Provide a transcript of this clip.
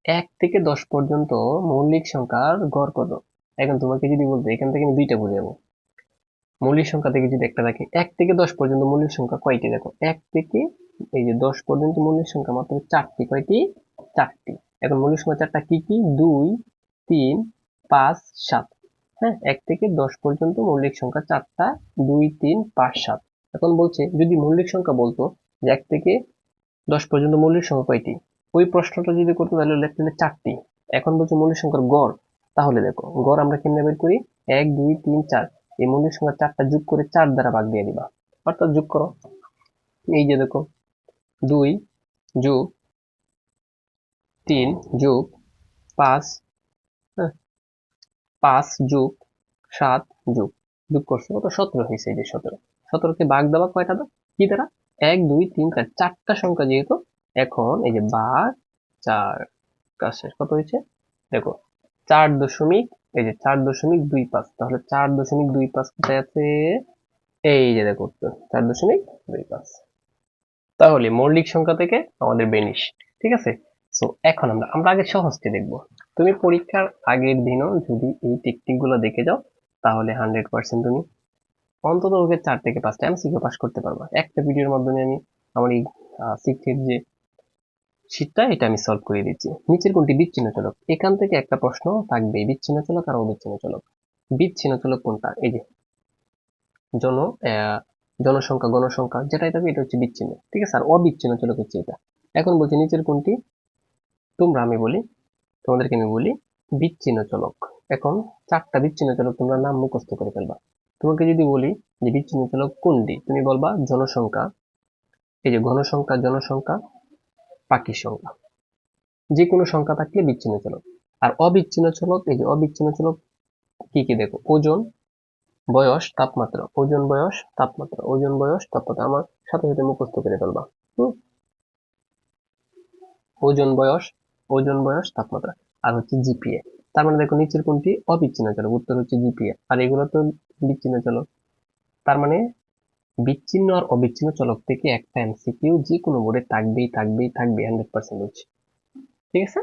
1 থেকে 10 পর্যন্ত মৌলিক সংখ্যার গড় কত? এখন তোমাকে যদি বলতে এখান থেকে আমি দুইটা বোঝাবো। মৌলিক সংখ্যা থেকে যদি একটা রাখি, 1 থেকে 10 পর্যন্ত মৌলিক সংখ্যা কয়টি? দেখো 1 থেকে এই যে 10 পর্যন্ত মৌলিক সংখ্যা মাত্র 4টি। কয়টি? 4টি। এখন মৌলিক সংখ্যা 4টা কি কি? 2, 3, 5, 7। হ্যাঁ, 1 থেকে 10 পর্যন্ত মৌলিক সংখ্যা 4টা, 2, 3, 5, 7। এখন বলছে যদি মৌলিক সংখ্যা বলতো যে 1 থেকে 10 পর্যন্ত মৌলিক সংখ্যা কয়টি, ওই প্রশ্নটা যদি করতো তাহলে লিখতে 4টি। এখন বলছে মৌলিক সংখ্যার গড়, তাহলে দেখো গড় আমরা কেমনে বের করি? 1, 2, 3, 4, এই মৌলিক সংখ্যা 4টা যোগ করে 4 দ্বারা ভাগ দিয়ে দিবা। অর্থাৎ যোগ করো, এই যে দেখো 2 যোগ 3 যোগ 5, হ্যাঁ, 5 যোগ 7 যোগ যোগ করছো কত? 17 হয়েছে। এই যে 17, 17কে ভাগ দেওয়া কয়টা দাও কি দ্বারা? 1, 2, 3, 4, 4টা সংখ্যা যেহেতু, এখন এই যে ভাগ 4, কাজ শেষ। কত হয়েছে দেখো? 4 দশমিক, এই যে 4.25। তাহলে 4.25 কোথায় আছে? এই যে দেখো উত্তর 4.25। তাহলে মৌলিক সংখ্যা থেকে আমাদের বেনিশ। ঠিক আছে। সো এখন আমরা আমরা আগে সহজটি দেখব। তুমি পরীক্ষার আগের দিনও যদি এই টেকনিক গুলো দেখে যাও, তাহলে 100% তুমি অন্তত 4 থেকে 5টা এমসিকিউ পাস করতে পারবা। একটা ভিডিওর মাধ্যমে আমি আমার এই সিক্রেট যে শীটটা, এটা আমি সলভ করে দিচ্ছি। নিচের কোনটি বিচ্ছিন্ন চলক? এখান থেকে একটা প্রশ্ন থাকবে, বিচ্ছিন্ন চলক আর অবিচ্ছিন্ন চলক। বিচ্ছিন্ন চলক কোনটা? এই যে জন জনসংখ্যা গণসংখ্যা যেটাই থাকবে এটা হচ্ছে বিচ্ছিন্ন। ঠিক আছে। আর অবিচ্ছিন্ন চলক হচ্ছে এটা। এখন বলছি নিচের কোনটি, তোমাদেরকে আমি বলি বিচ্ছিন্ন চলক। এখন 4টা বিচ্ছিন্ন চলক তোমরা নাম মুখস্থ করে ফেলবা। তোমাকে যদি বলি যে বিচ্ছিন্ন চলক কোনটি, তুমি বলবা জনসংখ্যা, এই যে ঘনসংখ্যা, জনসংখ্যা, পাখির সংখ্যা। যে কোনো সংখ্যা থাকলে বিচ্ছিন্ন চলক। আর অবিচ্ছিন্ন চলক, এই যে অবিচ্ছিন্ন চলক কি কি দেখো? ওজন, বয়স, তাপমাত্রা। ওজন, বয়স, তাপমাত্রা। ওজন, বয়স, তাপমাত্রা। আমার সাথে সাথে মুখস্থ করে ফেলবা। হুম? ওজন, বয়স, ওজন, বয়স, তাপমাত্রা। আর হচ্ছে জিপিএ। তার মানে দেখো নিচের কোনটি অবিচ্ছিন্ন চলক? উত্তর হচ্ছে জিপিএ। আর এগুলো তো বিচ্ছিন্ন চলক। তার মানে বিচ্ছিন্ন আর অবিচ্ছিন্ন চলক থেকে একটা এমসিকিউ যে কোনো বোর্ডে থাকবেই থাকবেই থাকবে, 100% হচ্ছে। ঠিক আছে।